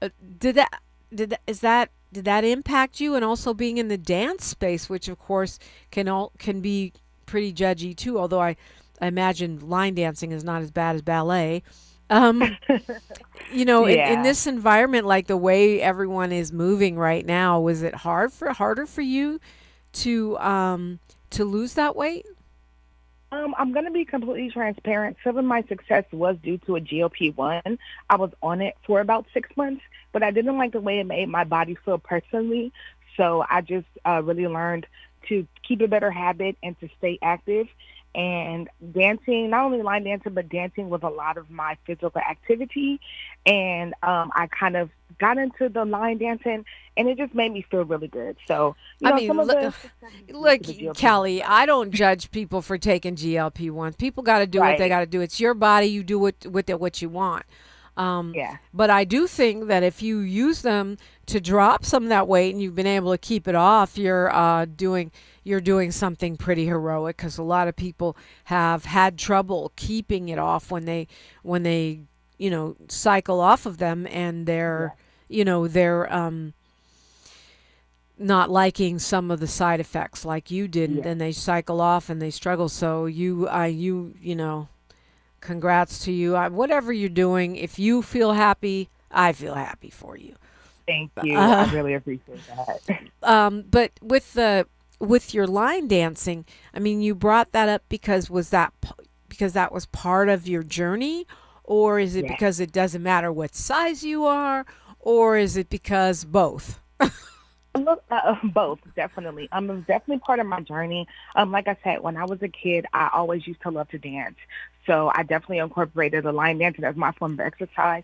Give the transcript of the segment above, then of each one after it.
Uh, did that did that impact you? And also being in the dance space, which of course can be pretty judgy too. Although I imagine line dancing is not as bad as ballet. Um, in Yeah. this environment, like the way everyone is moving right now, was it harder for you to lose that weight? I'm gonna be completely transparent. Some of my success was due to a GLP-1. I was on it for about 6 months, but I didn't like the way it made my body feel personally. So I just really learned to keep a better habit and to stay active. And dancing, not only line dancing, but dancing was a lot of my physical activity. And I kind of got into the line dancing, and it just made me feel really good. So, I some mean, of look, the success is due look, to the GLP-1 Kelly, stuff. I don't judge people for taking GLP-1s. People got to do what they Right. got to do. It's your body. You do with it what you want. Um, Yeah. but I do think that if you use them to drop some of that weight and you've been able to keep it off, you're doing something pretty heroic because a lot of people have had trouble keeping it off when they cycle off of them and Yeah. they're not liking some of the side effects like you didn't, Yeah. and they cycle off and they struggle. So congrats to you. Whatever you're doing, if you feel happy, I feel happy for you. Thank you. I Uh, really appreciate that. but with your line dancing, I mean, you brought that up because because that was part of your journey, or is it Yes. because it doesn't matter what size you are, or is it because both? Look, both definitely. It was definitely part of my journey. Like I said, when I was a kid, I always used to love to dance, so I definitely incorporated the line dancing as my form of exercise.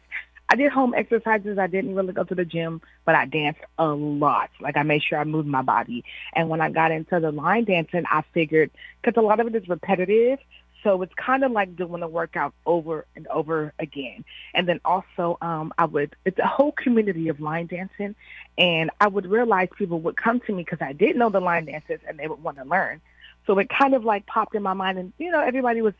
I did home exercises. I didn't really go to the gym, but I danced a lot. Like I made sure I moved my body. And when I got into the line dancing, I figured because a lot of it is repetitive, so it's kind of like doing the workout over and over again. And then also, it's a whole community of line dancing. And I would realize people would come to me because I didn't know the line dances and they would want to learn. So it kind of like popped in my mind. And, everybody was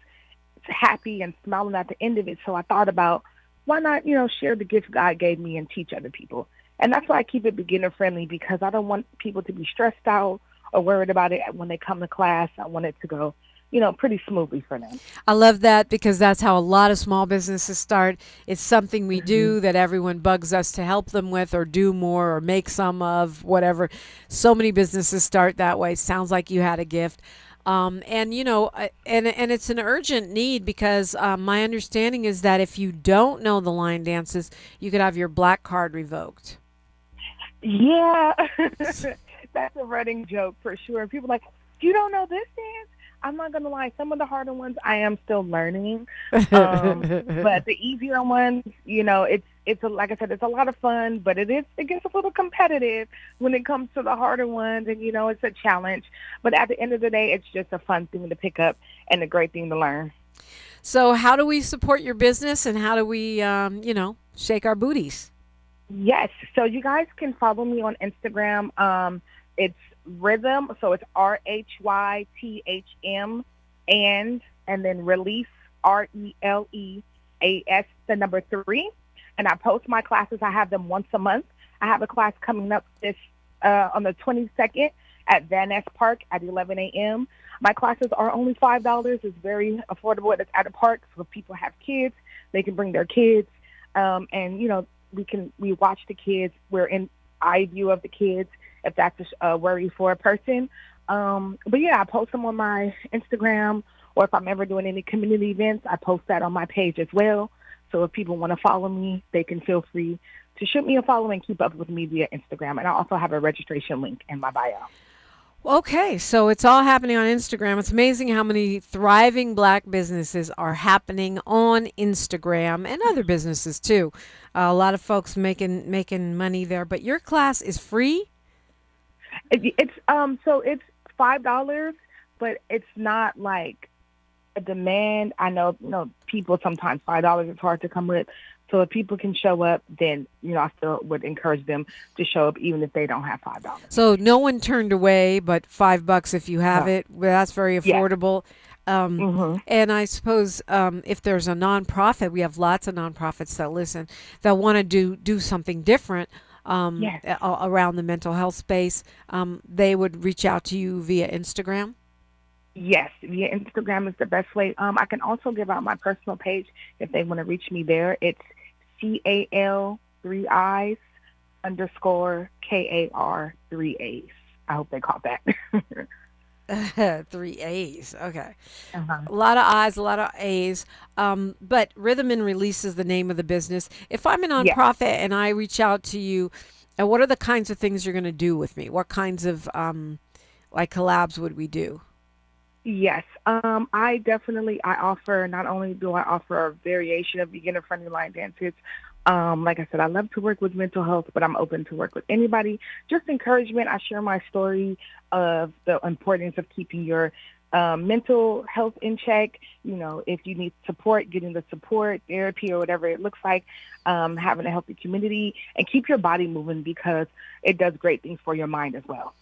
happy and smiling at the end of it. So I thought about why not, share the gift God gave me and teach other people. And that's why I keep it beginner friendly because I don't want people to be stressed out or worried about it when they come to class. I want it to go, pretty smoothly for them. I love that because that's how a lot of small businesses start. It's something we Hmm. do that everyone bugs us to help them with or do more or make some of, whatever. So many businesses start that way. Sounds like you had a gift. And and it's an urgent need because my understanding is that if you don't know the line dances, you could have your black card revoked. Yeah, that's a running joke for sure. People are like, you don't know this dance? I'm not gonna lie. Some of the harder ones I am still learning, but the easier ones, like I said, it's a lot of fun, but it gets a little competitive when it comes to the harder ones, and it's a challenge. But at the end of the day, it's just a fun thing to pick up and a great thing to learn. So, how do we support your business and how do we, shake our booties? Yes. So you guys can follow me on Instagram. It's Rhythm. So it's RHYTHM and then release RELEAS the number 3. And I post my classes. I have them once a month. I have a class coming up this on the 22nd at Van Ness Park at 11 a.m. My classes are only $5. It's very affordable. It's at a park, so if people have kids, they can bring their kids. And we watch the kids. We're in eye view of the kids if that's a worry for a person. But yeah, I post them on my Instagram, or if I'm ever doing any community events, I post that on my page as well. So if people want to follow me, they can feel free to shoot me a follow and keep up with me via Instagram. And I also have a registration link in my bio. Okay, so it's all happening on Instagram. It's amazing how many thriving black businesses are happening on Instagram and other businesses too. A lot of folks making money there, but your class is free. It's $5, but it's not like a demand. I know, people sometimes $5 is hard to come with. So if people can show up, then I still would encourage them to show up, even if they don't have $5. So no one turned away, but $5 if you have No. it. Well, that's very Yes. affordable. Mhm. And I suppose if there's a nonprofit, we have lots of nonprofits that listen that want to do something different Yes. around the mental health space. They would reach out to you via Instagram. Yes, via Instagram is the best way. I can also give out my personal page if they want to reach me there. It's CAL three I's underscore KAR three A's. I hope they caught that. 3 A's. Okay. Uh-huh. A lot of I's, a lot of A's. But Rhythm and Release is the name of the business. If I'm a Yes. nonprofit and I reach out to you, what are the kinds of things you're going to do with me? What kinds of like collabs would we do? Yes. I definitely I offer not only do I offer a variation of beginner friendly line dances. Like I said, I love to work with mental health, but I'm open to work with anybody. Just encouragement. I share my story of the importance of keeping your mental health in check. You know, if you need support, getting the support, therapy, or whatever it looks like, having a healthy community, and keep your body moving because it does great things for your mind as well.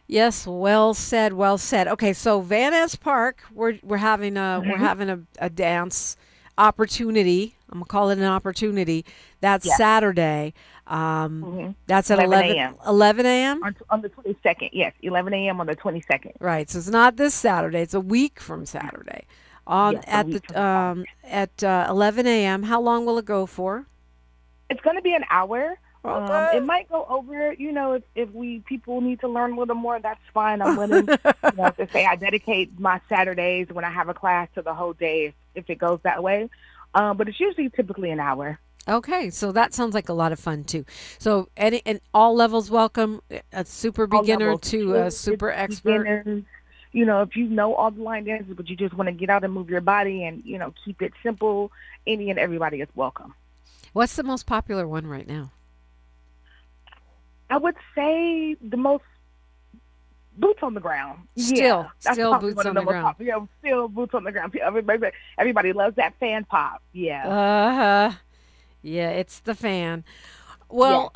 Yes, well said, well said. Okay, so Van Ness Park, we're having Hmm. a dance opportunity. I'm gonna call it an opportunity. That's Yes. Saturday. Hmm. That's at 11 a.m. 11 a.m. On the 22nd. Yes, 11 a.m. on the 22nd. Right. So it's not this Saturday. It's a week from Saturday. On Yes, a week from Saturday. at 11 a.m. How long will it go for? It's going to be an hour. It Okay. might go over. You know, if we people need to learn a little more, that's fine. I'm willing. You know, to say I dedicate my Saturdays when I have a class to the whole day if it goes that way. But it's usually typically an hour. Okay, so that sounds like a lot of fun too. So any and all levels welcome, a super All beginner levels, to a kids, super expert. beginners. You know, if you know all the line dances, but you just want to get out and move your body and keep it simple, any and everybody is welcome. What's the most popular one right now? I would say the most boots on the ground. Yeah, that's Still probably boots one of on the the most ground. popular. Yeah, still boots on the ground. Everybody loves that fan pop. Yeah. Uh-huh. Yeah, it's the fan. Yes. Well,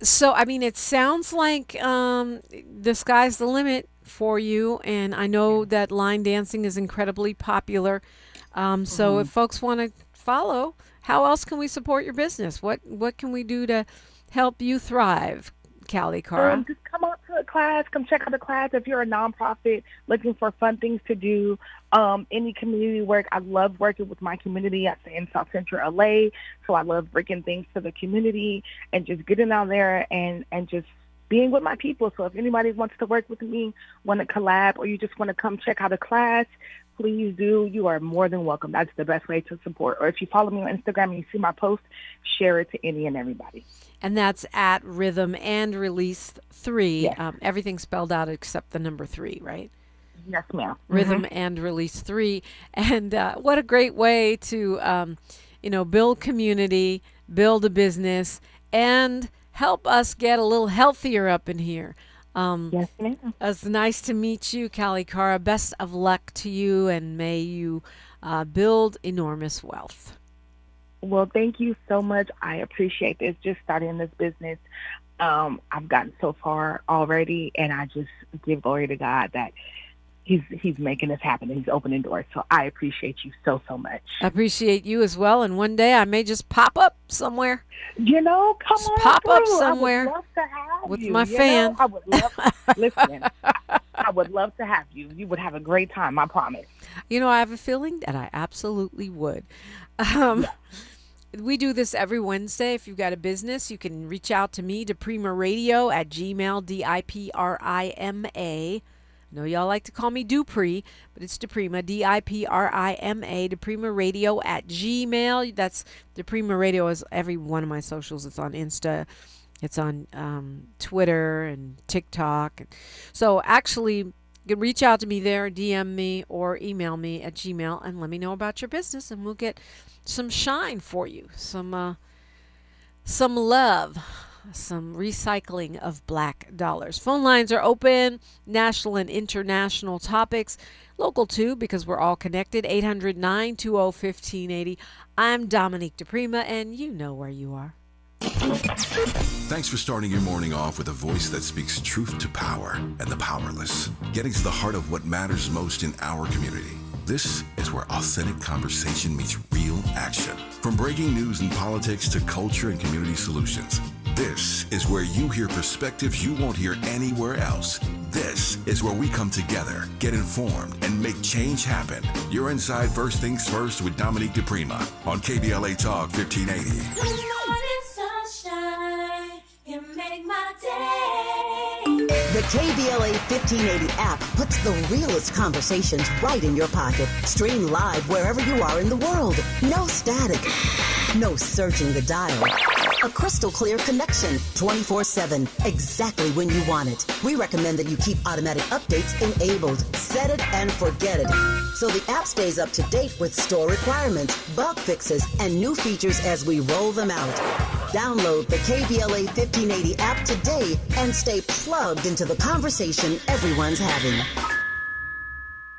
so I mean, it sounds like the sky's the limit for you, and I know that line dancing is incredibly popular. So Hmm. if folks want to follow, how else can we support your business? What can we do to help you thrive, Cali Kara? Just come out to a class. Come check out the class. If you're a nonprofit looking for fun things to do, any community work. I love working with my community. I stay in South Central LA, so I love bringing things to the community and just getting out there and just being with my people. So if anybody wants to work with me, want to collab, or you just want to come check out a class, please do. You are more than welcome. That's the best way to support. Or if you follow me on Instagram and you see my post, share it to any and everybody. And that's at Rhythm and Release 3. Yes. Everything spelled out except the number 3, right? Yes, ma'am. Hmm. Rhythm and Release 3. And what a great way to, build community, build a business, and help us get a little healthier up in here. Yes, ma'am. It's nice to meet you, Cali Kara. Best of luck to you, and may you build enormous wealth. Well, thank you so much. I appreciate this. Just starting this business, I've gotten so far already, and I just give glory to God that He's making this happen and He's opening doors. So I appreciate you so so much. I appreciate you as well, and one day I may just pop up somewhere. Come Just on pop up through. I would somewhere love to have with you. my fan. I would love. Listen, I would love to have you. You would have a great time. I promise. I have a feeling that I absolutely would. Um, Yeah. we do this every Wednesday. If you've got a business, you can reach out to me, DiPrima Radio at Gmail, DIPRIMA. I know y'all like to call me Dupree, but it's DiPrima, DIPRIMA, DiPrima Radio at Gmail. That's DiPrima Radio is every one of my socials. It's on Insta, it's on Twitter and TikTok. So actually, you can reach out to me there, DM me, or email me at Gmail and let me know about your business, and we'll get some shine for you, some love, some recycling of black dollars. Phone lines are open, national and international topics, local too, because we're all connected. 800 920 1580. I'm Dominique DiPrima, and you know where you are. Thanks for starting your morning off with a voice that speaks truth to power and the powerless, getting to the heart of what matters most in our community. This is where authentic conversation meets real action. From breaking news and politics to culture and community solutions, this is where you hear perspectives you won't hear anywhere else. This is where we come together, get informed, and make change happen. You're inside First Things First with Dominique DiPrima on KBLA Talk 1580. Good morning, sunshine. You make my day. The KBLA 1580 app puts the realest conversations right in your pocket. Stream live wherever you are in the world. No static. No searching the dial. A crystal clear connection 24/7, exactly when you want it. We recommend that you keep automatic updates enabled. Set it and forget it. So the app stays up to date with store requirements, bug fixes, and new features as we roll them out. Download the KBLA 1580 app today and stay plugged into the conversation everyone's having.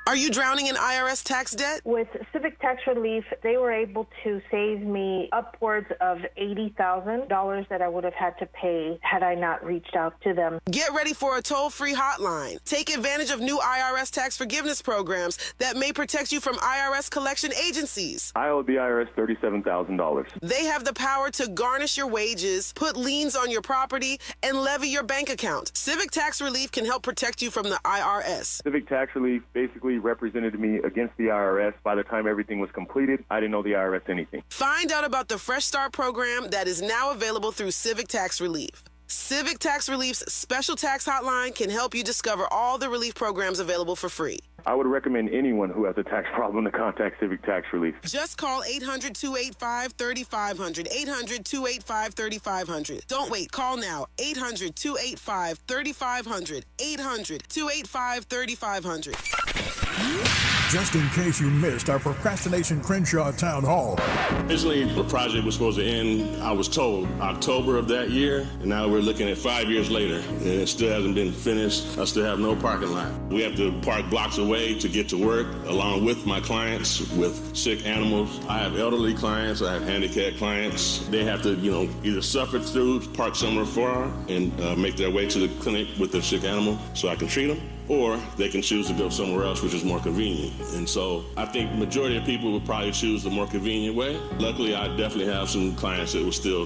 Are you drowning in IRS tax debt? With Civic Tax Relief, they were able to save me upwards of $80,000 that I would have had to pay had I not reached out to them. Get ready for a toll-free hotline. Take advantage of new IRS tax forgiveness programs that may protect you from IRS collection agencies. I owe the IRS $37,000. They have the power to garnish your wages, put liens on your property, and levy your bank account. Civic Tax Relief can help protect you from the IRS. Civic Tax Relief basically represented me against the IRS. By the time everything was completed, I didn't owe the IRS anything. Find out about the Fresh Start program that is now available through Civic Tax Relief. Civic Tax Relief's special tax hotline can help you discover all the relief programs available for free. I would recommend anyone who has a tax problem to contact Civic Tax Relief. Just call 800-285-3500, 800-285-3500. Don't wait. Call now. 800-285-3500, 800-285-3500. Just in case you missed our Procrastination Crenshaw Town Hall. Originally, the project was supposed to end, I was told, October of that year, and now we're looking at 5 years later, and it still hasn't been finished. I still have no parking lot. We have to park blocks away to get to work, along with my clients with sick animals. I have elderly clients, I have handicapped clients. They have to, either suffer through, park somewhere far, and make their way to the clinic with their sick animal so I can treat them. Or they can choose to go somewhere else, which is more convenient. And so I think the majority of people would probably choose the more convenient way. Luckily, I definitely have some clients that will still,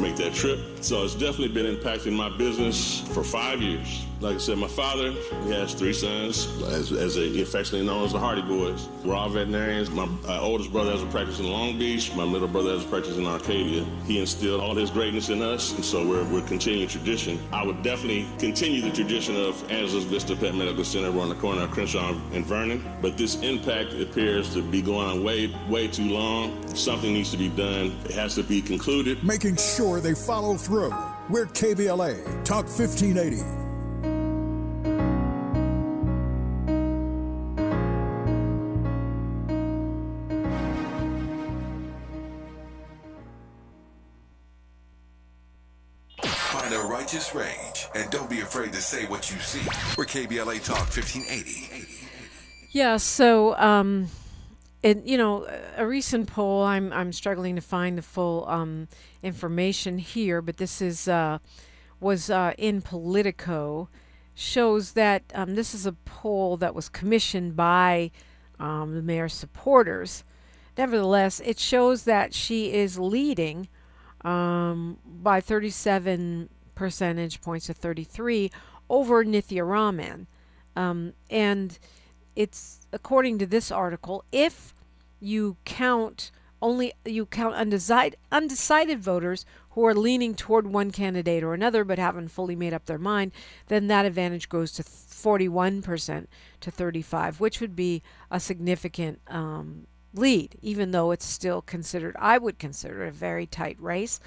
make that trip. So it's definitely been impacting my business for 5 years. Like I said, my father, he has 3 sons, as they affectionately known as the Hardy Boys. We're all veterinarians. My oldest brother has a practice in Long Beach. My middle brother has a practice in Arcadia. He instilled all his greatness in us, and so we're continuing tradition. I would definitely continue the tradition of Angeles Vista Pet Medical Center. We're on the corner of Crenshaw and Vernon. But this impact appears to be going on way, way too long. Something needs to be done. It has to be concluded. Making sure they follow through. We're KBLA Talk 1580. Find a righteous rage and don't be afraid to say what you see. We're KBLA Talk 1580. Yeah, so a recent poll, I'm struggling to find the full information here, but this is was in Politico, shows that this is a poll that was commissioned by the mayor's supporters. Nevertheless, it shows that she is leading by 37 percentage points to 33 over Nithya Raman. And it's, according to this article, if you count undecided voters who are leaning toward one candidate or another but haven't fully made up their mind, then that advantage goes to 41% to 35, which would be a significant lead, even though it's still I would consider it a very tight race.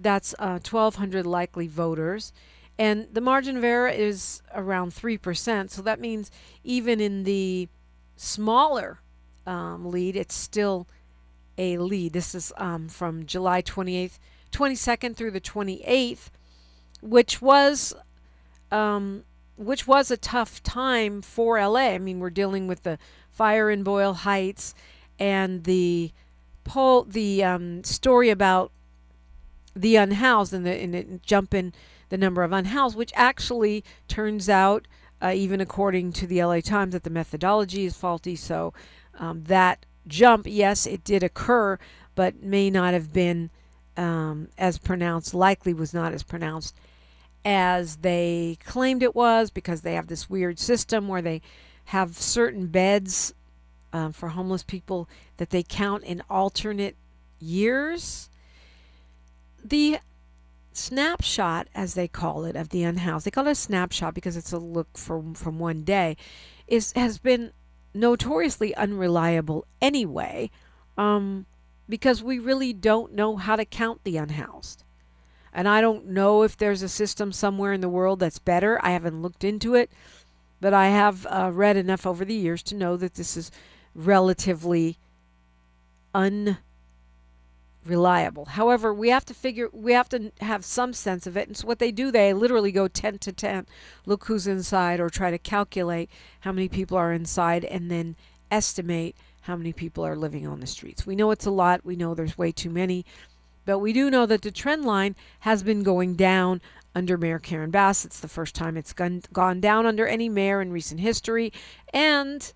That's 1,200 likely voters. And the margin of error is around 3%. So that means even in the smaller lead, it's still a lead. This is from July 22nd through the 28th, which was a tough time for LA. I mean, we're dealing with the fire in Boyle Heights and the story about the unhoused and the jump in the number of unhoused, which actually turns out, even according to the LA Times, that the methodology is faulty. So that jump, yes, it did occur, but may not have been as pronounced, likely was not as pronounced as they claimed it was, because they have this weird system where they have certain beds for homeless people that they count in alternate years. The snapshot, as they call it, of the unhoused, they call it a snapshot because it's a look from one day, has been notoriously unreliable anyway, because we really don't know how to count the unhoused. And I don't know if there's a system somewhere in the world that's better. I haven't looked into it, but I have read enough over the years to know that this is relatively unreliable. However, we have to have some sense of it. And so what they do, they literally go 10 to 10, look who's inside, or try to calculate how many people are inside and then estimate how many people are living on the streets. We know it's a lot. We know there's way too many. But we do know that the trend line has been going down under Mayor Karen Bass. It's the first time it's gone down under any mayor in recent history. And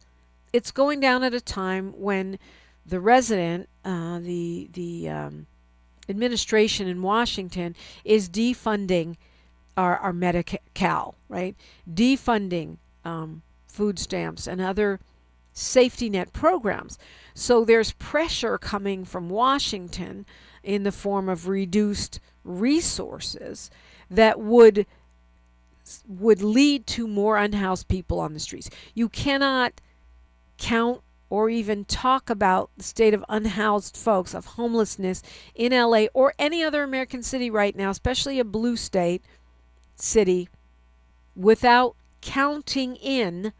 it's going down at a time when the resident, the administration in Washington is defunding our Medi-Cal, right? Defunding food stamps and other safety net programs. So there's pressure coming from Washington in the form of reduced resources that would lead to more unhoused people on the streets. You cannot count or even talk about the state of unhoused folks, of homelessness in LA or any other American city right now, especially a blue state city, without counting in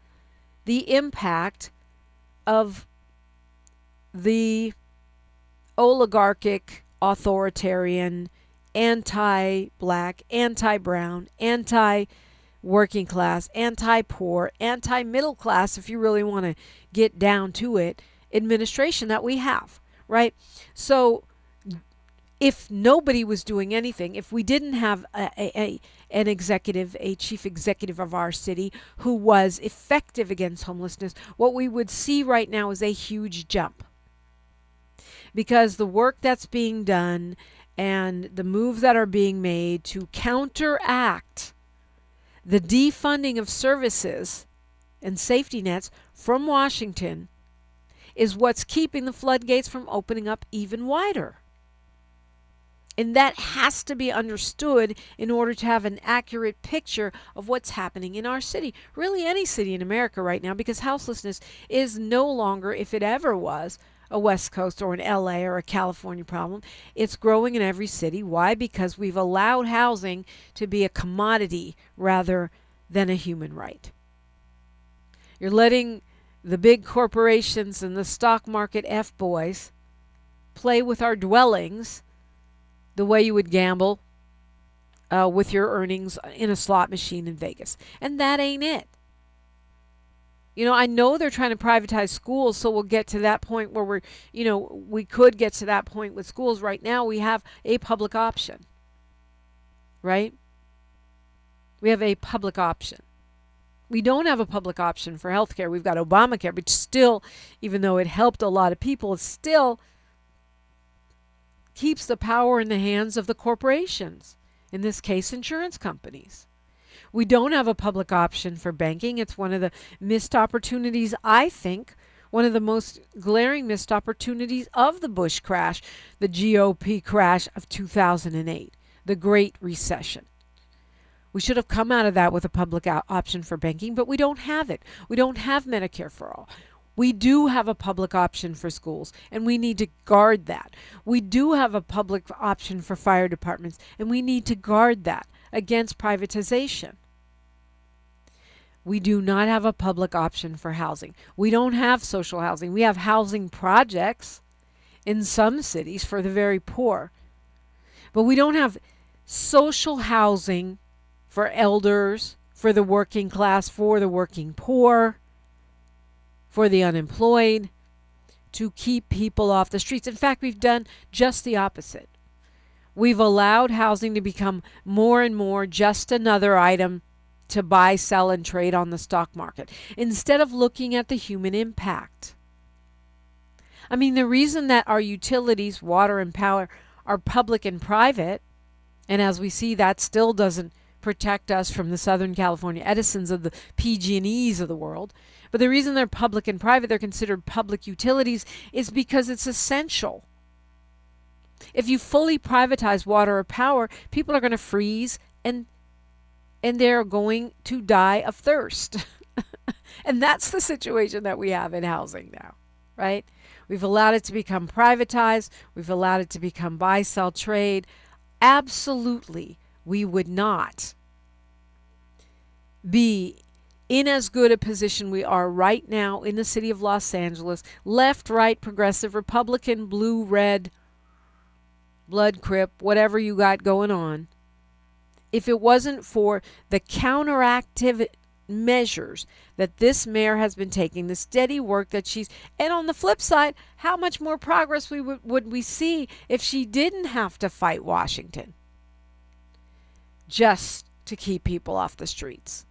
the impact of the oligarchic, authoritarian, anti-black, anti-brown, anti-working class, anti-poor, anti-middle class, if you really want to get down to it, administration that we have, right? So if nobody was doing anything, if we didn't have a chief executive of our city who was effective against homelessness, what we would see right now is a huge jump. Because the work that's being done and the moves that are being made to counteract the defunding of services and safety nets from Washington is what's keeping the floodgates from opening up even wider. And that has to be understood in order to have an accurate picture of what's happening in our city. Really, any city in America right now, because houselessness is no longer, if it ever was, a West Coast or an LA or a California problem. It's growing in every city. Why? Because we've allowed housing to be a commodity rather than a human right. You're letting the big corporations and the stock market F-boys play with our dwellings the way you would gamble with your earnings in a slot machine in Vegas. And that ain't it. You know, I know they're trying to privatize schools, so we'll get to that point where we could get to that point with schools. Right now, we have a public option, right? We have a public option. We don't have a public option for healthcare. We've got Obamacare, which still, even though it helped a lot of people, it still keeps the power in the hands of the corporations, in this case, insurance companies. We don't have a public option for banking. It's one of the missed opportunities, I think, one of the most glaring missed opportunities of the Bush crash, the GOP crash of 2008, the Great Recession. We should have come out of that with a public option for banking, but we don't have it. We don't have Medicare for all. We do have a public option for schools, and we need to guard that. We do have a public option for fire departments, and we need to guard that against privatization. We do not have a public option for housing. We don't have social housing. We have housing projects in some cities for the very poor. But we don't have social housing for elders, for the working class, for the working poor, for the unemployed, to keep people off the streets. In fact, we've done just the opposite. We've allowed housing to become more and more just another item to buy, sell, and trade on the stock market instead of looking at the human impact. I mean, the reason that our utilities, water and power, are public and private, and as we see, that still doesn't protect us from the Southern California Edisons of the PG&Es of the world. But the reason they're public and private, they're considered public utilities, is because it's essential. If you fully privatize water or power, people are going to freeze and they're going to die of thirst. And that's the situation that we have in housing now, right? We've allowed it to become privatized. We've allowed it to become buy, sell, trade. Absolutely, we would not be in as good a position we are right now in the city of Los Angeles, left, right, progressive, Republican, blue, red, blood crip, whatever you got going on, if it wasn't for the counteractive measures that this mayor has been taking, the steady work that she's, and on the flip side, how much more progress would we see if she didn't have to fight Washington just to keep people off the streets.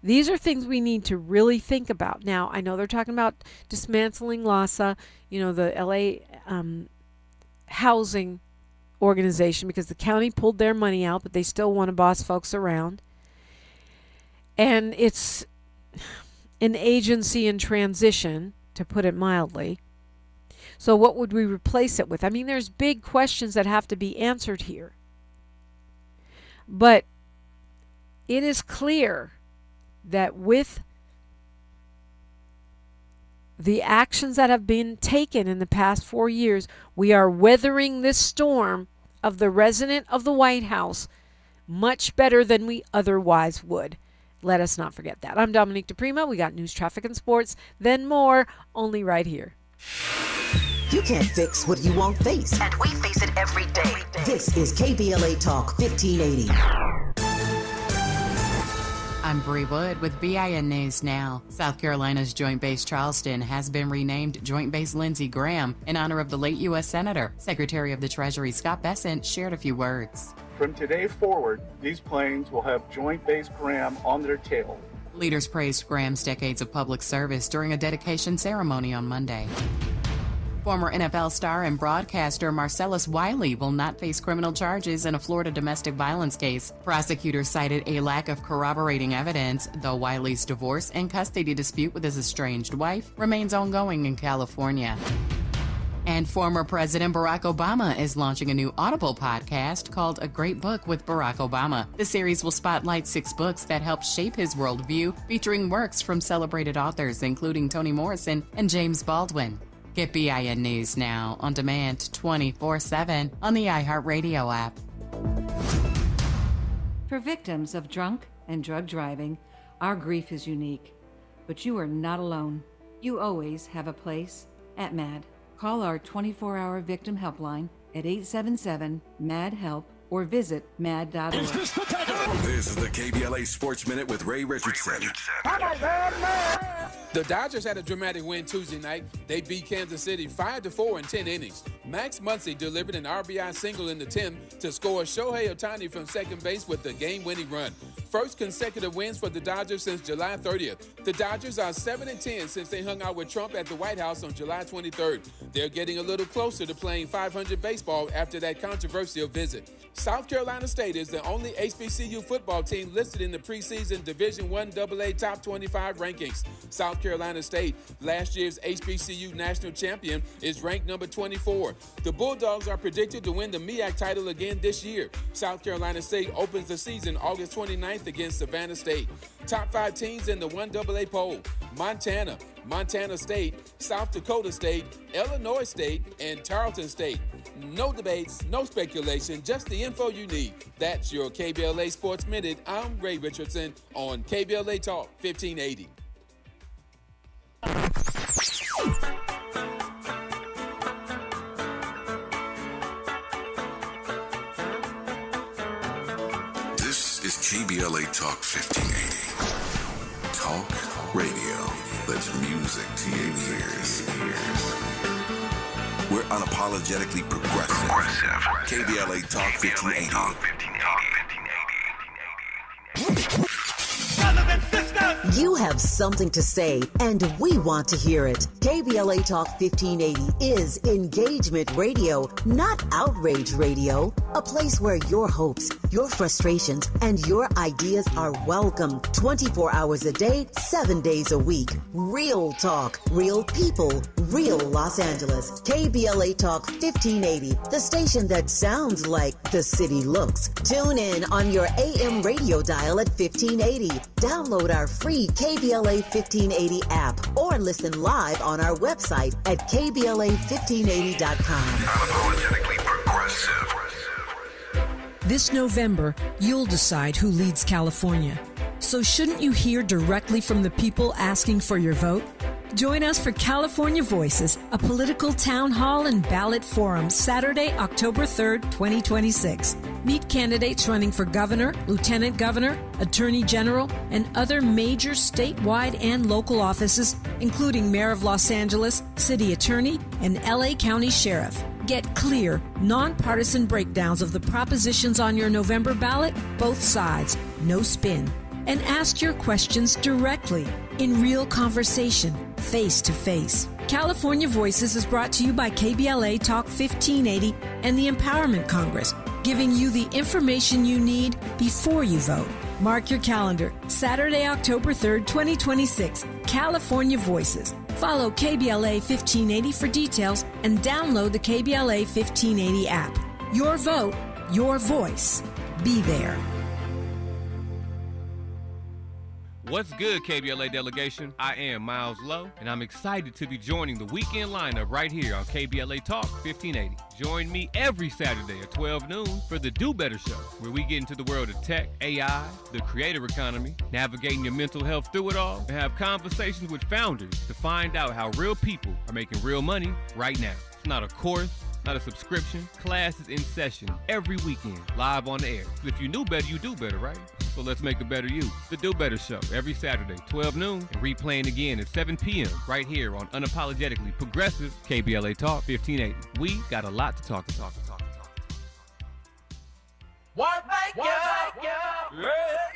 These are things we need to really think about. Now, I know they're talking about dismantling LAHSA, the LA housing organization, because the county pulled their money out, but they still want to boss folks around. And it's an agency in transition, to put it mildly. So what would we replace it with? I mean, there's big questions that have to be answered here. But it is clear that with the actions that have been taken in the past 4 years, we are weathering this storm of the resident of the White House much better than we otherwise would. Let us not forget that. I'm Dominique DiPrima. We got news, traffic, and sports, then more, only right here. You can't fix what you won't face. And we face it every day. This is KBLA Talk 1580. I'm Bree Wood with BIN News Now. South Carolina's Joint Base Charleston has been renamed Joint Base Lindsey Graham in honor of the late U.S. Senator. Secretary of the Treasury Scott Bessent shared a few words. From today forward, these planes will have Joint Base Graham on their tail. Leaders praised Graham's decades of public service during a dedication ceremony on Monday. Former NFL star and broadcaster Marcellus Wiley will not face criminal charges in a Florida domestic violence case. Prosecutors cited a lack of corroborating evidence, though Wiley's divorce and custody dispute with his estranged wife remains ongoing in California. And former President Barack Obama is launching a new Audible podcast called A Great Book with Barack Obama. The series will spotlight 6 books that helped shape his worldview, featuring works from celebrated authors including Toni Morrison and James Baldwin. Get BIN News Now on demand 24/7 on the iHeartRadio app. For victims of drunk and drug driving, our grief is unique. But you are not alone. You always have a place at MAD. Call our 24-hour victim helpline at 877-MAD-HELP or visit mad.org. This is the KBLA Sports Minute with Ray Richardson. The Dodgers had a dramatic win Tuesday night. They beat Kansas City 5-4 in 10 innings. Max Muncy delivered an RBI single in the 10th to score Shohei Ohtani from second base with the game-winning run. First consecutive wins for the Dodgers since July 30th. The Dodgers are 7-10 since they hung out with Trump at the White House on July 23rd. They're getting a little closer to playing 500 baseball after that controversial visit. South Carolina State is the only HBCU football team listed in the preseason Division I AA Top 25 rankings. South Carolina State, last year's HBCU national champion, is ranked number 24. The Bulldogs are predicted to win the MEAC title again this year. South Carolina State opens the season August 29th against Savannah State. Top 5 teams in the 1AA poll: Montana, Montana State, South Dakota State, Illinois State, and Tarleton State. No debates, no speculation, just the info you need. That's your KBLA Sports Minute. I'm Ray Richardson on KBLA Talk 1580. This is KBLA Talk 1580. Talk radio. That's music to your ears. We're Unapologetically progressive. KBLA Talk 1580. You have something to say, and we want to hear it. KBLA Talk 1580 is engagement radio, not outrage radio. A place where your hopes, your frustrations, and your ideas are welcome 24 hours a day, 7 days a week. Real talk, real people, real Los Angeles. KBLA Talk 1580, the station that sounds like the city looks. Tune in on your AM radio dial at 1580. Download our free KBLA 1580 app or listen live on our website at KBLA1580.com. Unapologetically progressive. This November, you'll decide who leads California. So shouldn't you hear directly from the people asking for your vote? Join us for California Voices, a political town hall and ballot forum, Saturday, October 3rd, 2026. Meet candidates running for governor, lieutenant governor, attorney general, and other major statewide and local offices, including Mayor of Los Angeles, city attorney, and LA County Sheriff. Get clear, nonpartisan breakdowns of the propositions on your November ballot, both sides, no spin. And ask your questions directly, in real conversation, face to face. California Voices is brought to you by KBLA Talk 1580 and the Empowerment Congress, giving you the information you need before you vote. Mark your calendar, Saturday, October 3rd, 2026, California Voices. Follow KBLA 1580 for details and download the KBLA 1580 app. Your vote, your voice. Be there. What's good, KBLA delegation? I am Miles Lowe, and I'm excited to be joining the weekend lineup right here on KBLA Talk 1580. Join me every Saturday at 12 noon for the Do Better Show, where we get into the world of tech, AI, the creator economy, navigating your mental health through it all, and have conversations with founders to find out how real people are making real money right now. It's not a course, not a subscription. Class is in session every weekend, live on the air. If you knew better, you do better, right? So let's make a better you. The Do Better Show, every Saturday, 12 noon, and replaying again at 7 p.m. right here on Unapologetically Progressive KBLA Talk 1580. We got a lot to talk. What make you?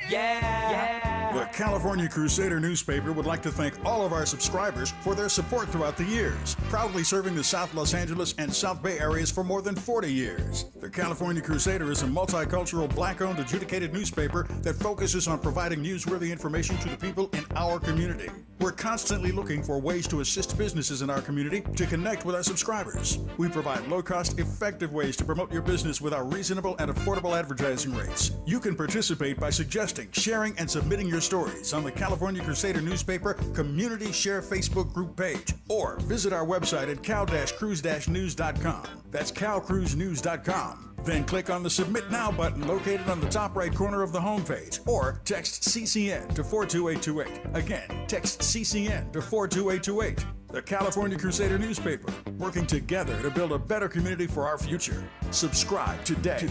Yeah. The California Crusader newspaper would like to thank all of our subscribers for their support throughout the years, proudly serving the South Los Angeles and South Bay areas for more than 40 years. The California Crusader is a multicultural, black-owned, adjudicated newspaper that focuses on providing newsworthy information to the people in our community. We're constantly looking for ways to assist businesses in our community to connect with our subscribers. We provide low-cost, effective ways to promote your business with our reasonable and affordable advertising rates. You can participate by suggesting, sharing, and submitting your stories on the California Crusader newspaper Community Share Facebook group page, or visit our website at cal-cruise-news.com. That's calcruisenews.com. Then click on the Submit Now button located on the top right corner of the homepage, or text CCN to 42828. Again, text CCN to 42828. The California Crusader newspaper, working together to build a better community for our future. Subscribe today.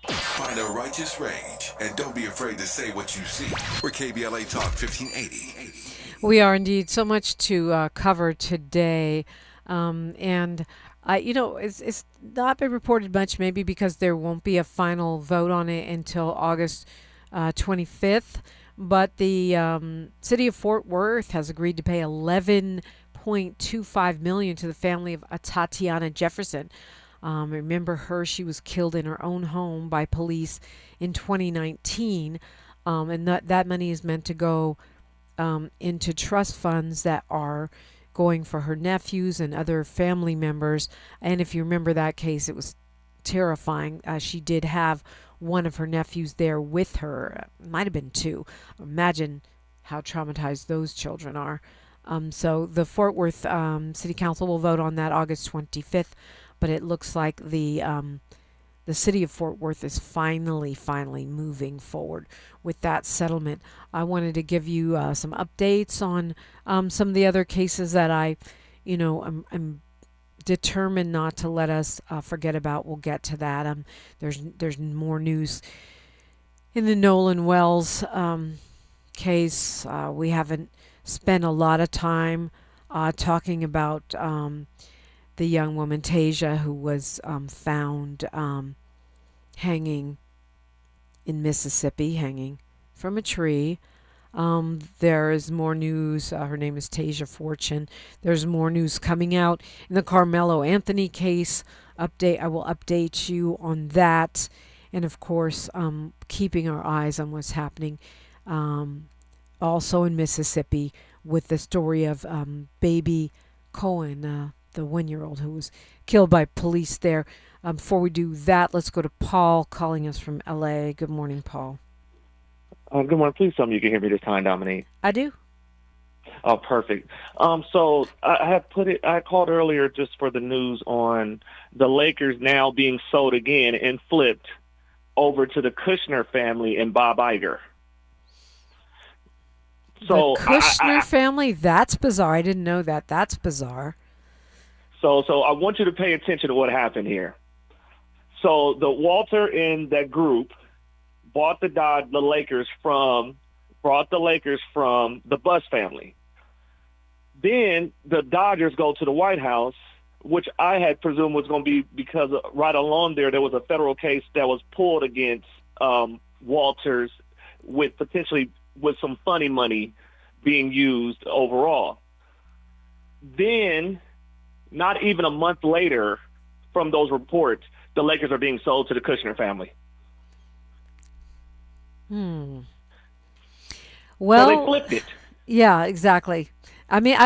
Find a righteous rage, and don't be afraid to say what you see. We're KBLA Talk 1580. We are indeed. So much to cover today. And it's not been reported much, maybe because there won't be a final vote on it until August 25th. But the city of Fort Worth has agreed to pay $11.25 million to the family of Tatiana Jefferson. Remember her? She was killed in her own home by police in 2019, and that money is meant to go into trust funds that are going for her nephews and other family members. And if you remember that case, it was terrifying. She did have one of her nephews there with her. Might have been two. Imagine how traumatized those children are. So the Fort Worth City Council will vote on that August 25th. But it looks like the city of Fort Worth is finally moving forward with that settlement. I wanted to give you some updates on some of the other cases that I'm determined not to let us forget about. We'll get to that. There's more news in the Nolan Wells case. We haven't spent a lot of time talking about the young woman Tasia, who was found hanging in Mississippi, hanging from a tree. There is more news. Her name is Tasia Fortune. There's more news coming out in the Carmelo Anthony case. I will update you on that. And of course, keeping our eyes on what's happening also in Mississippi with the story of baby Cohen, the 1-year-old who was killed by police there. Before we do that, let's go to Paul calling us from LA. Good morning, Paul. Good morning. Please tell me you can hear me this time, Dominique. I do. Oh, perfect. So I called earlier just for the news on the Lakers now being sold again and flipped over to the Kushner family and Bob Iger. So the Kushner family? That's bizarre. I didn't know that. That's bizarre. So I want you to pay attention to what happened here. So the Walter and that group brought the Lakers from the Buss family. Then the Dodgers go to the White House, which I had presumed was going to be because right along there was a federal case that was pulled against Walters with some funny money being used overall. Then, not even a month later from those reports, the Lakers are being sold to the Kushner family. Well, so they flipped it. Yeah, exactly. I mean,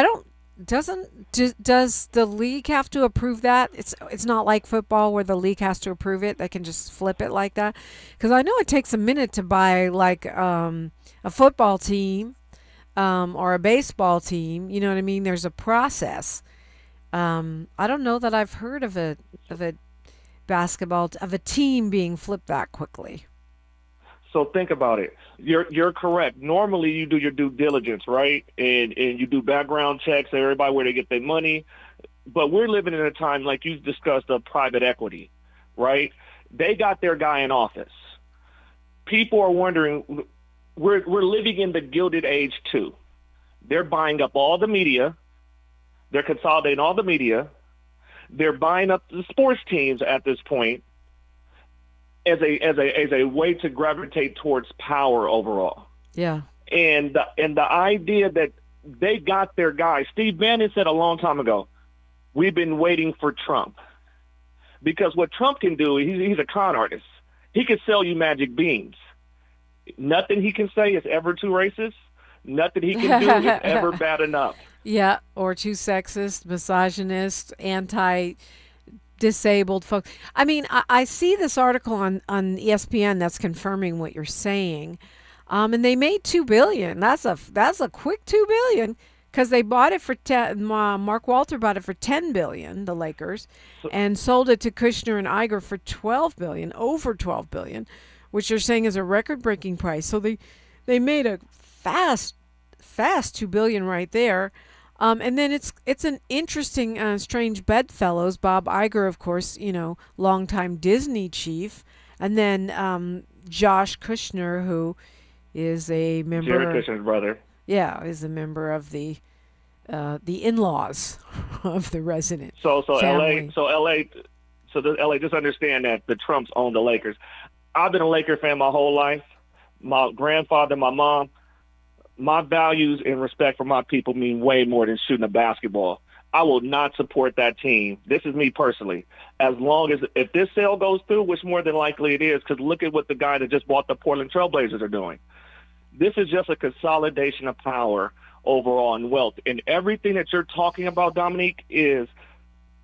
does the league have to approve that? It's not like football where the league has to approve it. They can just flip it like that. Because I know it takes a minute to buy like a football team or a baseball team. You know what I mean? There's a process. I don't know that I've heard of a team being flipped that quickly. So think about it. You're correct. Normally you do your due diligence, right? And you do background checks, everybody where they get their money. But we're living in a time, like you discussed, of private equity, right? They got their guy in office. People are wondering, we're living in the Gilded Age too. They're buying up all the media. They're consolidating all the media. They're buying up the sports teams at this point as a way to gravitate towards power overall. Yeah. And the idea that they got their guy. Steve Bannon said a long time ago, we've been waiting for Trump. Because what Trump can do, he's a con artist. He can sell you magic beans. Nothing he can say is ever too racist. Nothing he can do is ever bad enough. Yeah, or too sexist, misogynist, anti-disabled folks. I mean, I see this article on ESPN that's confirming what you're saying, and they made $2 billion. That's a quick $2 billion because they bought it for Mark Walter bought it for $10 billion, the Lakers, and sold it to Kushner and Iger for $12 billion, over $12 billion, which they're saying is a record-breaking price. So they made a fast $2 billion right there. And then it's an interesting, strange bedfellows. Bob Iger, of course, longtime Disney chief, and then Josh Kushner, who is a member. Jared Kushner's brother. Yeah, is a member of the in-laws of the resident. So family. LA, just understand that the Trumps own the Lakers. I've been a Laker fan my whole life. My grandfather, my mom. My values and respect for my people mean way more than shooting a basketball. I will not support that team. This is me personally. As long as if this sale goes through, which more than likely it is, because look at what the guy that just bought the Portland Trailblazers are doing. This is just a consolidation of power overall and wealth. And everything that you're talking about, Dominique, is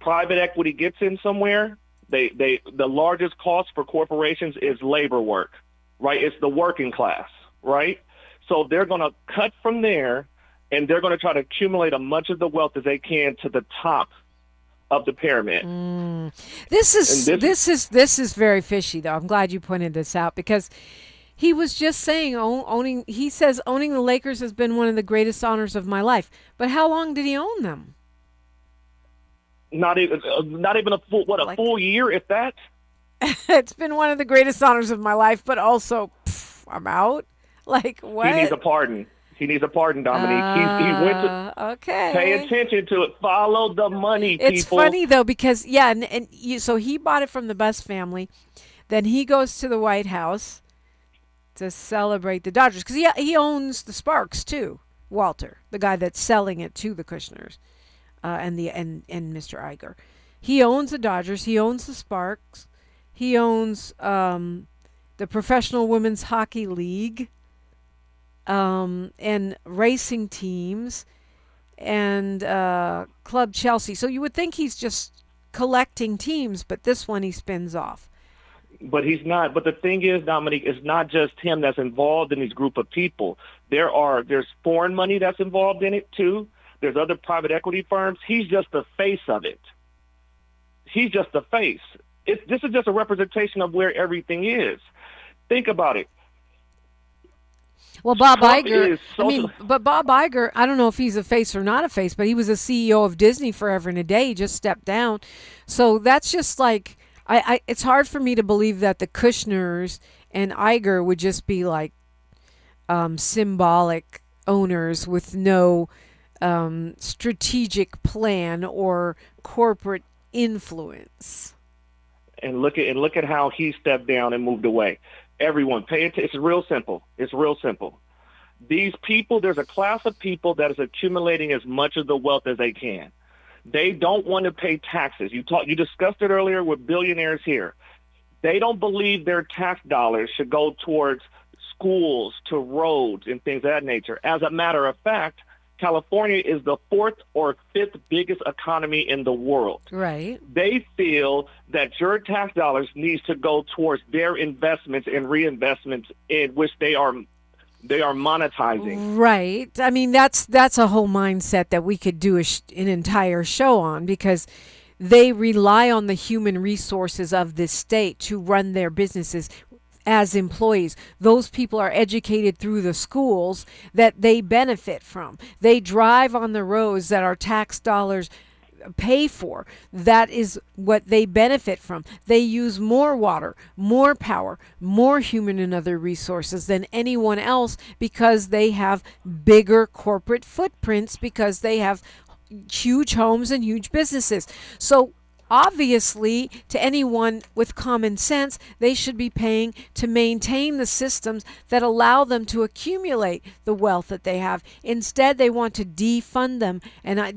private equity gets in somewhere. The largest cost for corporations is labor work, right? It's the working class, right? So they're going to cut from there, and they're going to try to accumulate as much of the wealth as they can to the top of the pyramid. This is very fishy, though. I'm glad you pointed this out because he was just saying He says owning the Lakers has been one of the greatest honors of my life. But how long did he own them? Not even a full year, if that. It's been one of the greatest honors of my life, but also I'm out. Like what? He needs a pardon. He needs a pardon, Dominique. He went to Okay. pay attention to it. Follow the money, people. It's funny though because so he bought it from the Bus family, then he goes to the White House to celebrate the Dodgers because he owns the Sparks too. Walter, the guy that's selling it to the Kushners, and Mr. Iger, he owns the Dodgers. He owns the Sparks. He owns the Professional Women's Hockey League. And racing teams and Club Chelsea. So you would think he's just collecting teams, but this one he spins off. But he's not. But the thing is, Dominique, it's not just him that's involved in this group of people. There's foreign money that's involved in it too. There's other private equity firms. He's just the face of it. He's just the face. This is just a representation of where everything is. Think about it. Well, Bob Trump Iger, is social- but Bob Iger, I don't know if he's a face or not a face, but he was a CEO of Disney forever and a day. He just stepped down. So that's just like, it's hard for me to believe that the Kushners and Iger would just be like symbolic owners with no strategic plan or corporate influence. And look at how he stepped down and moved away. Everyone, pay attention. It's real simple. It's real simple. These people, there's a class of people that is accumulating as much of the wealth as they can. They don't want to pay taxes. You discussed it earlier with billionaires here. They don't believe their tax dollars should go towards schools, to roads, and things of that nature. As a matter of fact, California is the 4th or 5th biggest economy in the world. Right. They feel that your tax dollars needs to go towards their investments and reinvestments in which they are monetizing. Right. I mean, that's a whole mindset that we could do an entire show on because they rely on the human resources of this state to run their businesses as employees. Those people are educated through the schools that they benefit from. They drive on the roads that our tax dollars pay for. That is what they benefit from. They use more water, more power, more human and other resources than anyone else because they have bigger corporate footprints, because they have huge homes and huge businesses. So obviously, to anyone with common sense, they should be paying to maintain the systems that allow them to accumulate the wealth that they have. Instead, they want to defund them, and I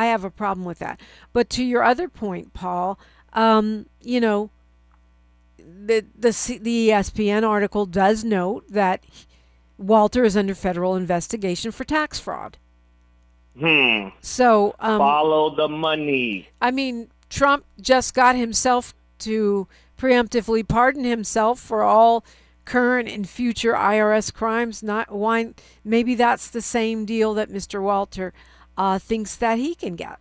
have a problem with that. But to your other point, Paul, the ESPN article does note that Walter is under federal investigation for tax fraud. So follow the money. I mean, Trump just got himself to preemptively pardon himself for all current and future IRS crimes. Maybe that's the same deal that Mr. Walter thinks that he can get.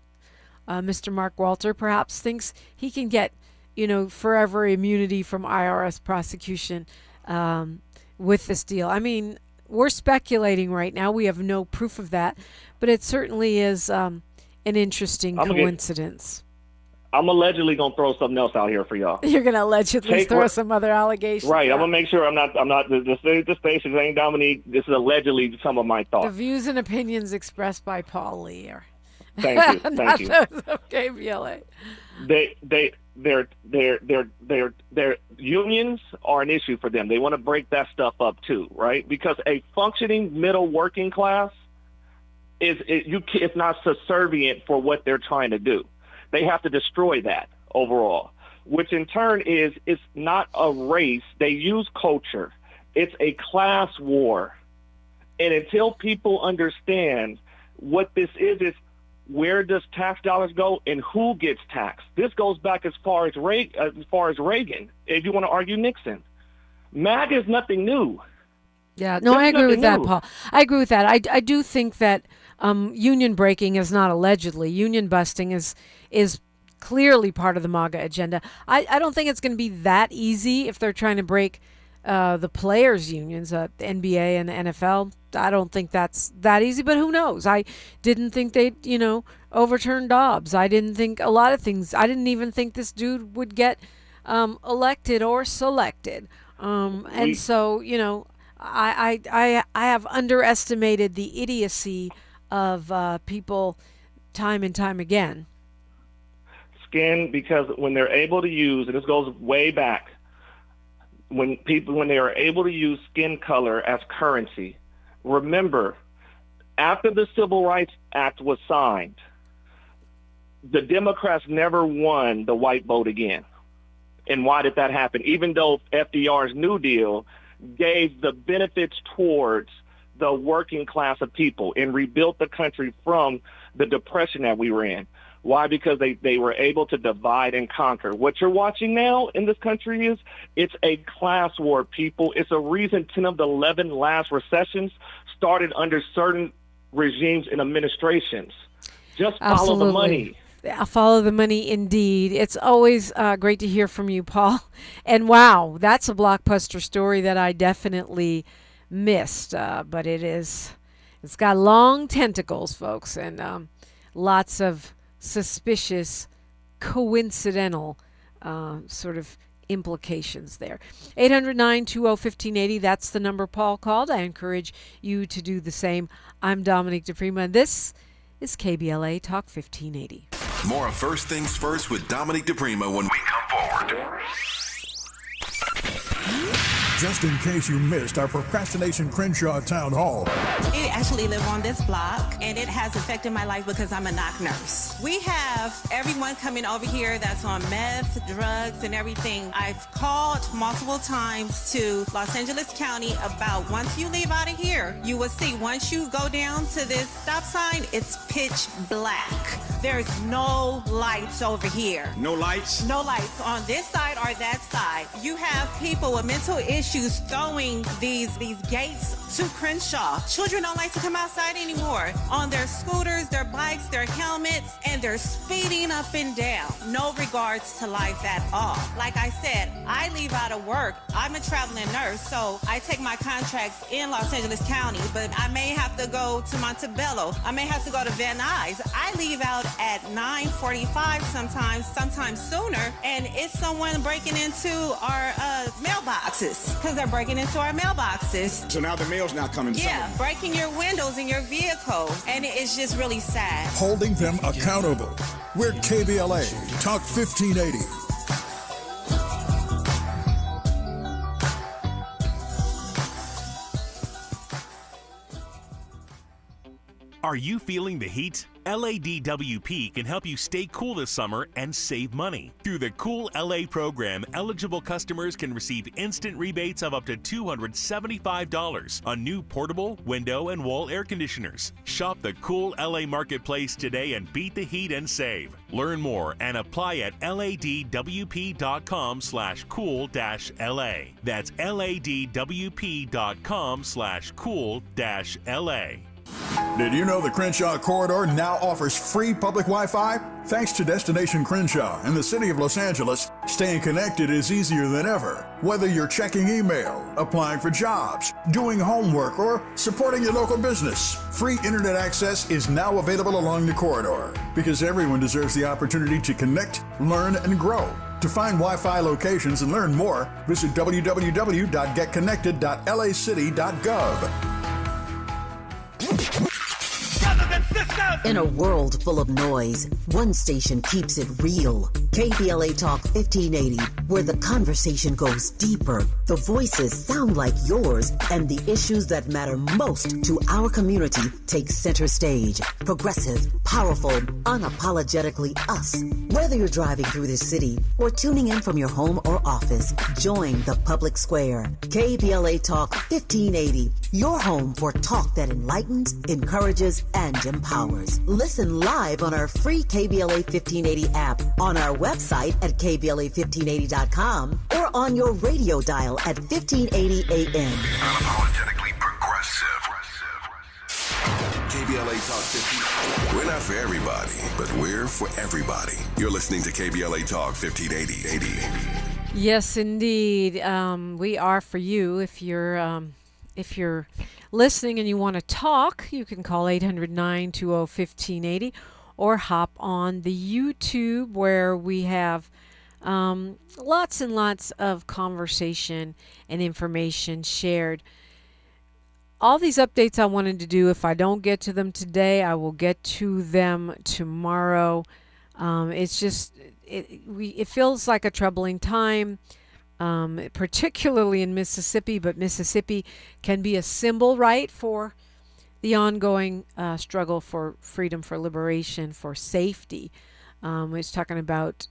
Mr. Mark Walter perhaps thinks he can get, forever immunity from IRS prosecution with this deal. I mean, we're speculating right now. We have no proof of that, but it certainly is an interesting coincidence. I'm allegedly gonna throw something else out here for y'all. You're gonna allegedly throw some other allegations. Right. out. I'm gonna make sure I'm not. The station ain't Dominique. This is allegedly some of my The thoughts. views and opinions expressed by Paul Lee are. Thank you. Thank you. Those of KBLA. Their unions are an issue for them. They want to break that stuff up too, right? Because a functioning middle working class it's not subservient for what they're trying to do. They have to destroy that overall, which in turn it's not a race. They use culture. It's a class war. And until people understand what this is where does tax dollars go and who gets taxed? This goes back as far as Reagan, if you want to argue Nixon. MAGA is nothing new. Yeah, no, I agree with that, Paul. I agree with that. I do think that union breaking is not allegedly. Union busting is clearly part of the MAGA agenda. I don't think it's going to be that easy if they're trying to break the players' unions, the NBA and the NFL. I don't think that's that easy, but who knows? I didn't think they'd, overturn Dobbs. I didn't think a lot of things. I didn't even think this dude would get elected or selected. So, I have underestimated the idiocy of people time and time again. Skin, because when they're able to use, and this goes way back, when they are able to use skin color as currency, remember, after the Civil Rights Act was signed, the Democrats never won the white vote again. And why did that happen? Even though FDR's New Deal gave the benefits towards the working class of people and rebuilt the country from the depression that we were in. Why? Because they were able to divide and conquer. What you're watching now in this country is it's a class war, people. It's a reason 10 of the 11 last recessions started under certain regimes and administrations. Just follow the money. Follow the money, indeed. It's always great to hear from you, Paul. And wow, that's a blockbuster story that I definitely missed. But it's got long tentacles, folks, and lots of suspicious, coincidental sort of implications there. 800-920-1580, that's the number Paul called. I encourage you to do the same. I'm Dominique DiPrima. This is KBLA Talk 1580. More of First Things First with Dominique DiPrima when we come forward. Just in case you missed our Procrastination Crenshaw Town Hall. I actually live on this block, and it has affected my life because I'm a knock nurse. We have everyone coming over here that's on meth, drugs, and everything. I've called multiple times to Los Angeles County about once you leave out of here, you will see once you go down to this stop sign, it's pitch black. There's no lights over here. No lights? No lights on this side or that side. You have people with mental issues throwing these gates to Crenshaw. Children don't like to come outside anymore on their scooters, their bikes, their helmets, and they're speeding up and down. No regards to life at all. Like I said, I leave out of work. I'm a traveling nurse, so I take my contracts in Los Angeles County, but I may have to go to Montebello. I may have to go to Van Nuys. I leave out at 9:45 sometimes sooner, and it's someone breaking into our mailboxes. Because they're breaking into our mailboxes. So now the mail's not coming. Yeah, breaking your windows in your vehicles. And it's just really sad. Holding them accountable. We're KBLA, Talk 1580. Are you feeling the heat? LADWP can help you stay cool this summer and save money. Through the Cool LA program, eligible customers can receive instant rebates of up to $275 on new portable, window, and wall air conditioners. Shop the Cool LA Marketplace today and beat the heat and save. Learn more and apply at ladwp.com/cool-LA. That's ladwp.com/cool-LA. Did you know the Crenshaw Corridor now offers free public Wi-Fi? Thanks to Destination Crenshaw and the City of Los Angeles, staying connected is easier than ever. Whether you're checking email, applying for jobs, doing homework, or supporting your local business, free internet access is now available along the corridor because everyone deserves the opportunity to connect, learn, and grow. To find Wi-Fi locations and learn more, visit www.getconnected.lacity.gov. In a world full of noise, one station keeps it real. KBLA Talk 1580, where the conversation goes deeper, the voices sound like yours, and the issues that matter most to our community take center stage. Progressive, powerful, unapologetically us. Whether you're driving through the city or tuning in from your home or office, join the public square. KBLA Talk 1580, your home for talk that enlightens, encourages, and empowers. Listen live on our free KBLA 1580 app, on our website at KBLA1580.com, or on your radio dial at 1580 AM. Unapologetically progressive. KBLA Talk 15. We're not for everybody, but we're for everybody. You're listening to KBLA Talk 1580. Yes, indeed. We are for you. If you're listening and you want to talk, you can call 800-920-1580 or hop on the YouTube where we have lots and lots of conversation and information shared. all these updates I wanted to do. If I don't get to them today, I will get to them tomorrow. It's just it feels like a troubling time, particularly in Mississippi. But Mississippi can be a symbol, right, for the ongoing struggle for freedom, for liberation, for safety. It's talking about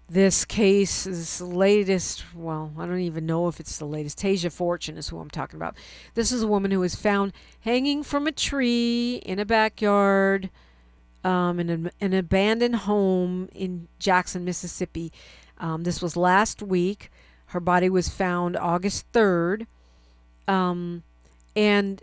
this case is latest. Well, I don't even know if it's the latest. Tasia Fortune is who I'm talking about. This is a woman who was found hanging from a tree in a backyard in an abandoned home in Jackson, Mississippi. This was last week. Her body was found August 3rd. And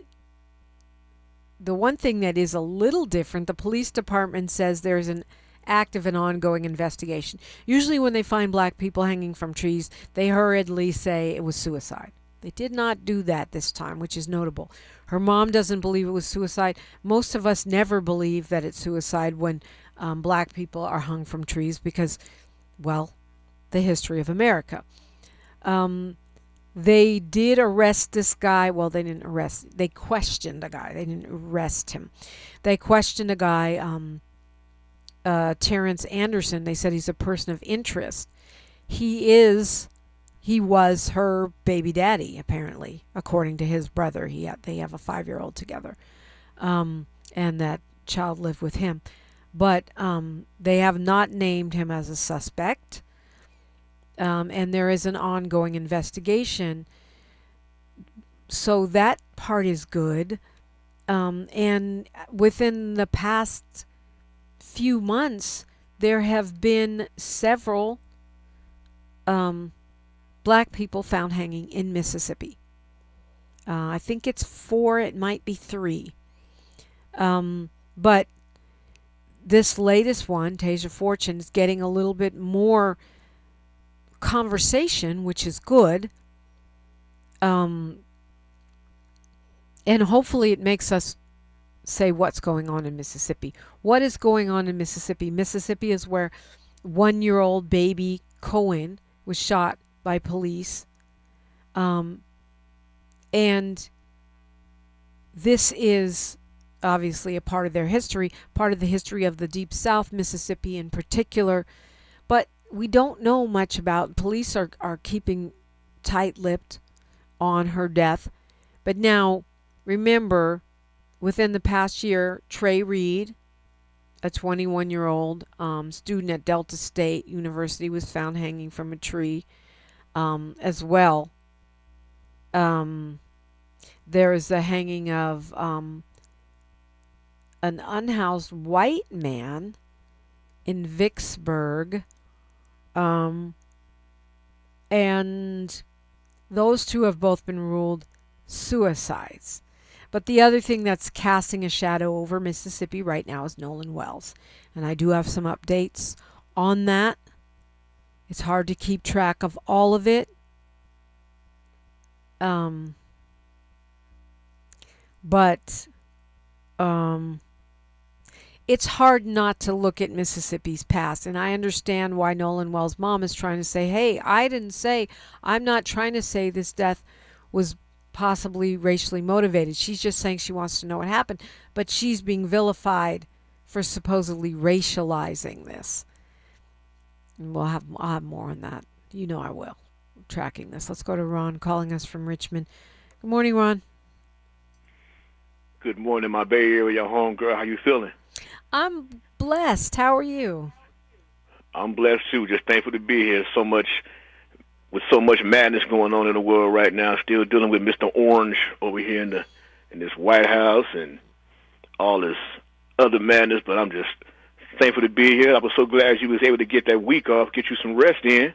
the one thing that is a little different, the police department says there's an active and ongoing investigation. Usually when they find black people hanging from trees, they hurriedly say it was suicide. They did not do that this time, which is notable. Her mom doesn't believe it was suicide. Most of us never believe that it's suicide when black people are hung from trees because, well, the history of America. They did arrest this guy. Well, they didn't arrest. They questioned a guy. They didn't arrest him. They questioned a guy, Terrence Anderson. They said he's a person of interest. He was her baby daddy, apparently, according to his brother. They have a 5-year-old together, and that child lived with him. But they have not named him as a suspect, and there is an ongoing investigation. So that part is good. And within the past few months, there have been several black people found hanging in Mississippi. I think it's 4, it might be 3. But this latest one, Tasia Fortune, is getting a little bit more conversation, which is good. And hopefully it makes us say what's going on in Mississippi. What is going on in Mississippi? Mississippi is where 1-year-old baby Cohen was shot by police. And this is obviously a part of their history, part of the history of the Deep South, Mississippi in particular. But we don't know much about. Police are keeping tight-lipped on her death. But now, remember, within the past year, Trey Reed, a 21-year-old student at Delta State University, was found hanging from a tree as well. There is the hanging of an unhoused white man in Vicksburg. And those two have both been ruled suicides. But the other thing that's casting a shadow over Mississippi right now is Nolan Wells. And I do have some updates on that. It's hard to keep track of all of it. But it's hard not to look at Mississippi's past. And I understand why Nolan Wells' mom is trying to say, hey, I'm not trying to say this death was possibly racially motivated. She's just saying she wants to know what happened. But she's being vilified for supposedly racializing this. And I'll have more on that. You know I will. I'm tracking this. Let's go to Ron calling us from Richmond. Good morning, Ron. Good morning, my Bay Area homegirl. How you feeling? I'm blessed. How are you? I'm blessed too. Just thankful to be here. With so much madness going on in the world right now. Still dealing with Mr. Orange over here in this White House and all this other madness. But I'm just thankful to be here. I was so glad you was able to get that week off, get you some rest in.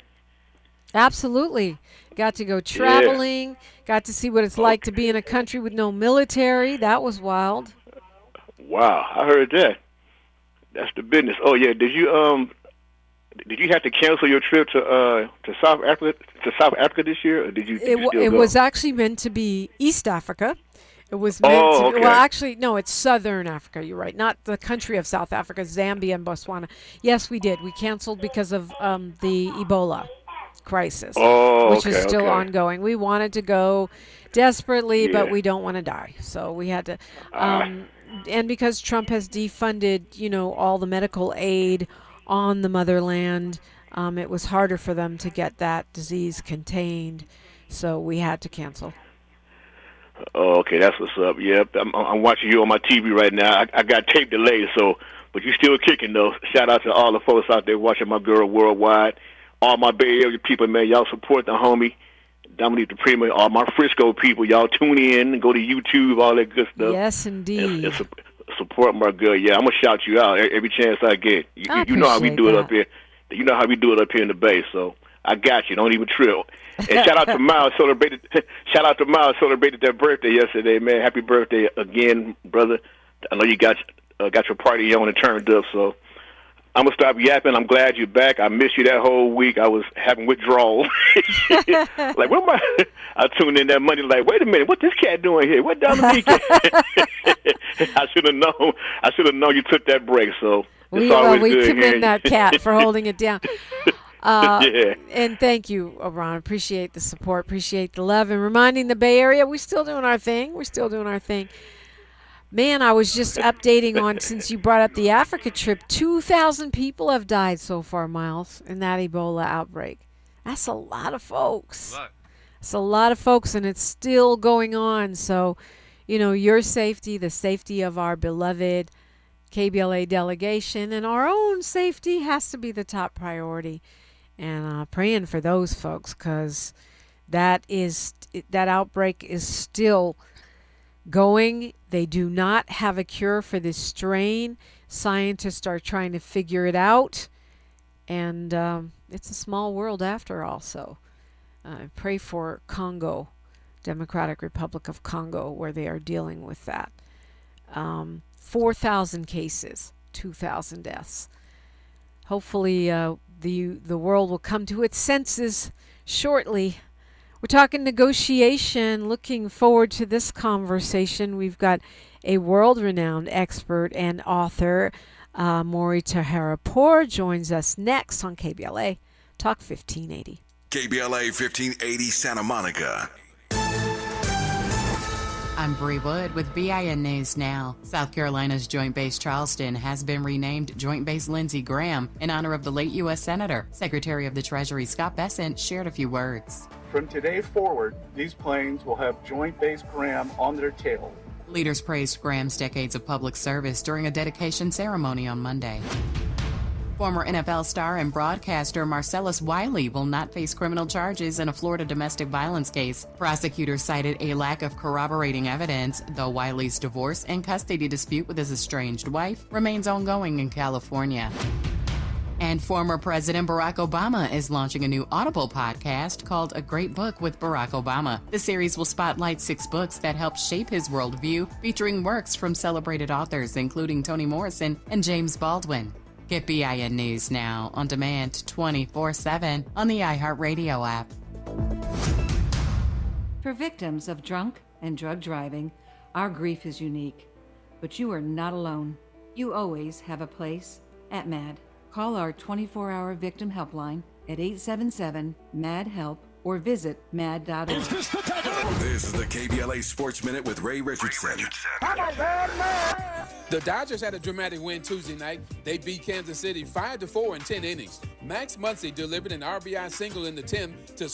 Absolutely. Got to go traveling. Yeah. Got to see what it's like to be in a country with no military. That was wild. Wow, I heard that. That's the business. Oh yeah, did you have to cancel your trip to South Africa this year, or did you? Still go? It was actually meant to be East Africa. It was meant to. Okay. Well, actually, no, it's Southern Africa. You're right, not the country of South Africa, Zambia and Botswana. Yes, we did. We canceled because of the Ebola crisis, Oh, which is okay, still okay. ongoing. We wanted to go desperately, but Yeah. we don't want to die. So we had to, and because Trump has defunded, all the medical aid on the motherland, it was harder for them to get that disease contained. So we had to cancel. Oh, okay, that's what's up. Yep, I'm watching you on my TV right now. I got tape delay, so but you still kicking though. Shout out to all the folks out there watching my girl worldwide. All my Bay Area people, man, y'all support the homie Dominique DiPrima. All my Frisco people, y'all tune in and go to YouTube, all that good stuff. Yes, indeed. And support my girl. Yeah, I'm gonna shout you out every chance I get. You know how we do it up here. You know how we do it up here in the Bay. So I got you. Don't even trip. And shout out to Miles celebrated. Shout out to Miles celebrated their birthday yesterday, man. Happy birthday again, brother. I know you got your party on and turned up. So I'm gonna stop yapping. I'm glad you're back. I missed you that whole week. I was having withdrawal. Like, what am I tuned in that Monday. Like, wait a minute, what this cat doing here? What Dominique? I should have known. I should have known you took that break. So it's always we good commend hearing that you. cat for holding it down. Yeah. And thank you, Ron. Appreciate the support. Appreciate the love. And reminding the Bay Area, we're still doing our thing. We're still doing our thing. Man, I was just updating on, since you brought up the Africa trip, 2,000 people have died so far, Miles, in that Ebola outbreak. That's a lot of folks. It's a lot of folks, and it's still going on. So, your safety, the safety of our beloved KBLA delegation, and our own safety has to be the top priority. And praying for those folks, because that outbreak is still going. They do not have a cure for this strain. Scientists are trying to figure it out. And it's a small world after all. So pray for Congo, Democratic Republic of Congo, where they are dealing with that. 4,000 cases, 2,000 deaths. Hopefully the world will come to its senses shortly. We're talking negotiation. Looking forward to this conversation. We've got a world-renowned expert and author, Maury Taharapour, joins us next on KBLA Talk 1580. KBLA 1580 Santa Monica. I'm Bree Wood with BIN News Now. South Carolina's Joint Base Charleston has been renamed Joint Base Lindsey Graham in honor of the late U.S. Senator. Secretary of the Treasury Scott Bessent shared a few words. From today forward, these planes will have Joint Base Graham on their tail. Leaders praised Graham's decades of public service during a dedication ceremony on Monday. Former NFL star and broadcaster Marcellus Wiley will not face criminal charges in a Florida domestic violence case. Prosecutors cited a lack of corroborating evidence, though Wiley's divorce and custody dispute with his estranged wife remains ongoing in California. And former President Barack Obama is launching a new Audible podcast called A Great Book with Barack Obama. The series will spotlight 6 books that helped shape his worldview, featuring works from celebrated authors including Toni Morrison and James Baldwin. Get BIN News Now on demand 24/7 on the iHeartRadio app. For victims of drunk and drug driving, our grief is unique. But you are not alone. You always have a place at MAD. Call our 24-hour victim helpline at 877-MAD-HELP or visit mad.org. This is the KBLA Sports Minute with Ray Richardson. The Dodgers had a dramatic win Tuesday night. They beat Kansas City 5-4 in 10 innings. Max Muncy delivered an RBI single in the 10th to score